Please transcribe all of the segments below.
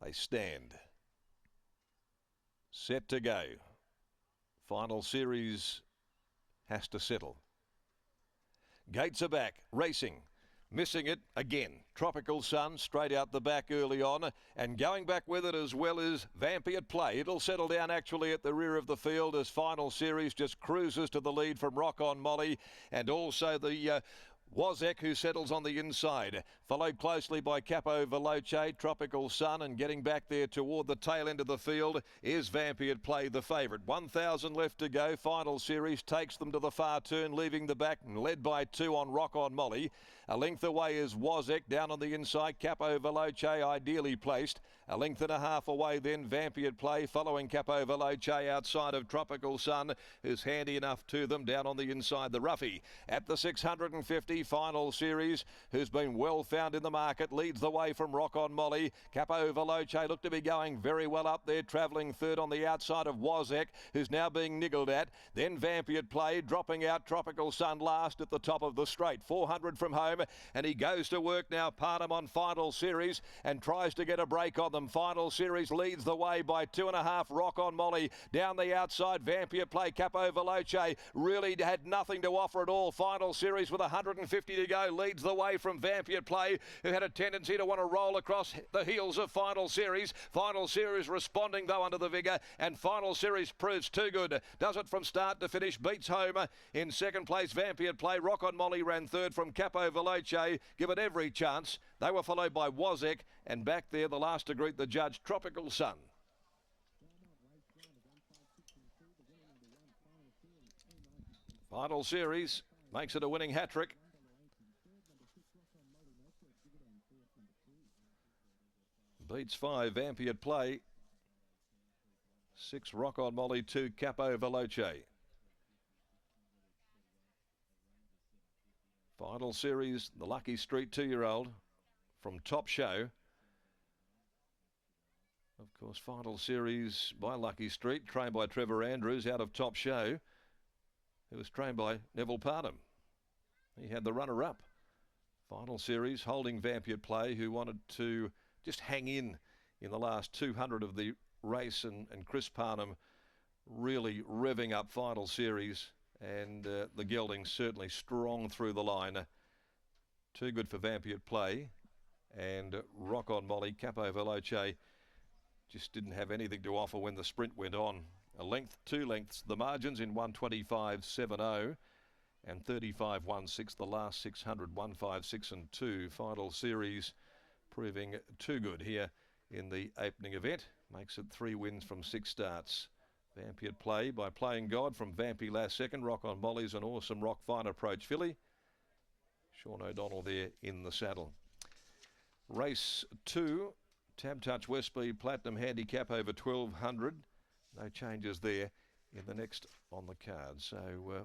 They stand. Set to go. Final series has to settle. Gates are back, racing. Missing it again. Tropical Sun straight out the back early on, and going back with it as well as Vampy at Play. It'll settle down actually at the rear of the field as Final Series just cruises to the lead from Rock On Molly, and also the Wozek, who settles on the inside, followed closely by Capo Veloce, Tropical Sun, and getting back there toward the tail end of the field is Vampy at Play, the favourite. 1,000 left to go. Final Series takes them to the far turn, leaving the back and led by 2 on Rock On Molly. A length away is Wozek, down on the inside. Capo Veloce ideally placed. A length and a half away then Vampy at Play, following Capo Veloce outside of Tropical Sun, who's handy enough to them down on the inside. The roughie at the 650 Final Series, who's been well found in the market, leads the way from Rock On Molly. Capo Veloce looked to be going very well up there, travelling third on the outside of Wozek, who's now being niggled at. Then Vampy at Play, dropping out Tropical Sun last at the top of the straight. 400 from home, and he goes to work now. Parnham on Final Series and tries to get a break on them. Final Series leads the way by 2.5. Rock On Molly down the outside. Vampy at Play. Capo Veloce really had nothing to offer at all. Final Series with 150 to go leads the way from Vampy at Play, who had a tendency to want to roll across the heels of Final Series. Final Series responding though under the vigour, and Final Series proves too good. Does it from start to finish. Beats home in second place. Vampy at Play. Rock On Molly ran third from Capo Veloce. Give it every chance. They were followed by Wozek, and back there the last to greet the judge, Tropical Sun. Final Series makes it a winning hat-trick. Beats 5, Vampy at Play. 6, Rock On Molly, 2, Capo Veloce. Final Series, the Lucky Street 2-year-old from Top Show. Of course, Final Series by Lucky Street, trained by Trevor Andrews out of Top Show, who was trained by Neville Parnham. He had the runner-up. Final Series holding Vampy at Play, who wanted to just hang in the last 200 of the race, and Chris Parnham really revving up Final Series, and the gelding certainly strong through the line. Too good for Vampy at Play, and Rock On Molly. Capo Veloce just didn't have anything to offer when the sprint went on. A length, 2 lengths, the margins in 125.70 and 35.16, the last 600, 156 and 2. Final Series proving too good here in the opening event. Makes it 3 wins from 6 starts. Vampy at Play by Playing God from Vampy last second. Rock On Molly's an awesome rock, fine approach filly. Sean O'Donnell there in the saddle. Race 2, Tab Touch West Speed Platinum handicap over 1,200. No changes there in the next on the card. So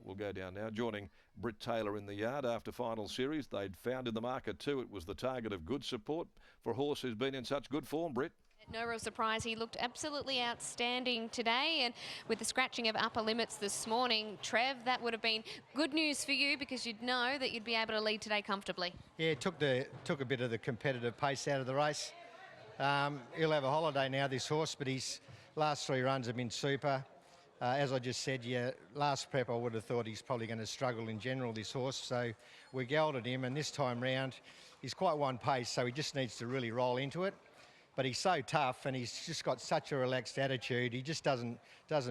we'll go down now. Joining Britt Taylor in the yard after Final Series. They'd found in the market too it was the target of good support for a horse who's been in such good form, Britt. No real surprise, he looked absolutely outstanding today, and with the scratching of upper limits this morning, Trev, that would have been good news for you because you'd know that you'd be able to lead today comfortably. Yeah, it took a bit of the competitive pace out of the race. He'll have a holiday now, this horse, but his last 3 runs have been super. As I just said, last prep I would have thought he's probably going to struggle in general, this horse, so we gelded him, and this time round he's quite one pace, so he just needs to really roll into it. But he's so tough, and he's just got such a relaxed attitude. He just doesn't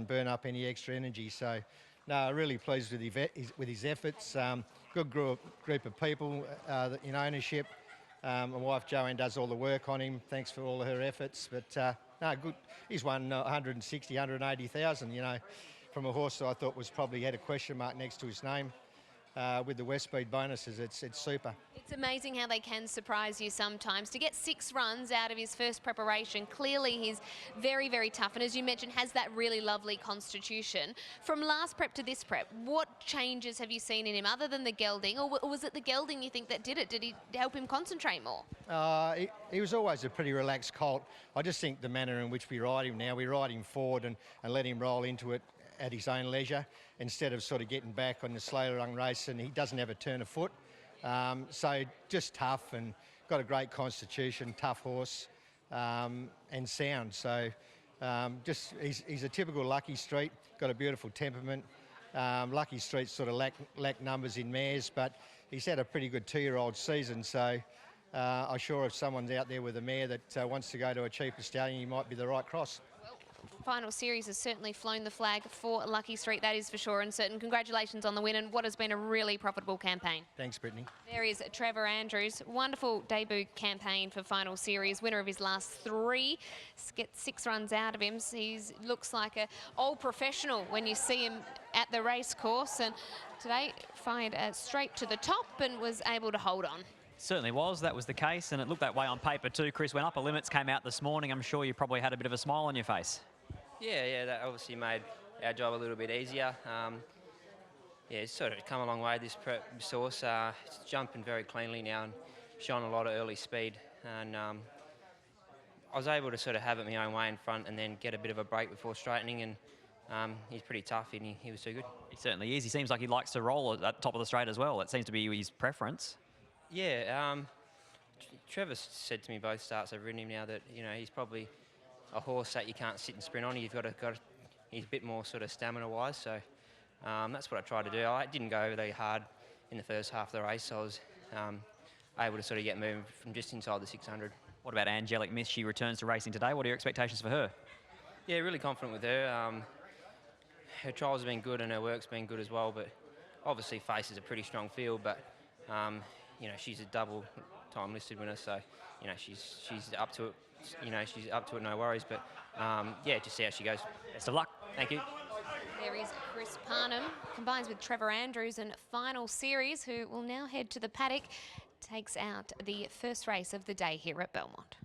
burn up any extra energy. So, no, really pleased with his efforts. Good group of people in ownership. My wife Joanne does all the work on him. Thanks for all of her efforts. But no, good. He's won 160, 180,000. You know, from a horse that I thought was probably had a question mark next to his name. With the West Speed bonuses, it's super. It's amazing how they can surprise you sometimes. To get 6 runs out of his first preparation, clearly he's very, very tough, and as you mentioned, has that really lovely constitution. From last prep to this prep, what changes have you seen in him other than the gelding, or was it the gelding you think that did it? Did he help him concentrate more? He was always a pretty relaxed colt. I just think the manner in which we ride him now, we ride him forward and let him roll into it at his own leisure, instead of sort of getting back on the slower run race, and he doesn't have a turn of foot. So just tough, and got a great constitution, tough horse. and sound. So just he's a typical Lucky Street, got a beautiful temperament. Lucky Street sort of lack numbers in mares, but he's had a pretty good 2-year-old season. So I'm sure if someone's out there with a mare that wants to go to a cheaper stallion, he might be the right cross. Final series has certainly flown the flag for Lucky Street, that is for sure and certain. Congratulations on the win and what has been a really profitable campaign. Thanks, Brittany. There is Trevor Andrews. Wonderful debut campaign for final series. Winner of his last 3. Gets 6 runs out of him. He looks like an old professional when you see him at the race course. And today, fired straight to the top and was able to hold on. Certainly was. That was the case. And it looked that way on paper too, Chris. When Upper Limits came out this morning, I'm sure you probably had a bit of a smile on your face. Yeah, that obviously made our job a little bit easier. Yeah, it's sort of come a long way, this source. It's jumping very cleanly now and showing a lot of early speed. And I was able to sort of have it my own way in front and then get a bit of a break before straightening. And he's pretty tough and he was too good. He certainly is. He seems like he likes to roll at the top of the straight as well. That seems to be his preference. Yeah, Trevor said to me both starts I've ridden him now that, you know, he's probably a horse that you can't sit and sprint on. You've got to he's a bit more sort of stamina-wise, so that's what I tried to do. I didn't go very hard in the first half of the race, so I was able to sort of get moving from just inside the 600. What about Angelic Miss? She returns to racing today. What are your expectations for her? Yeah, really confident with her. Her trials have been good and her work's been good as well, but obviously faces a pretty strong field, but you know, she's a double-time listed winner, so you know she's up to it. You know, she's up to it, no worries. But yeah, just see how she goes. Best of luck. Thank you. There is Chris Parnham, combines with Trevor Andrews in final series, who will now head to the paddock, takes out the first race of the day here at Belmont.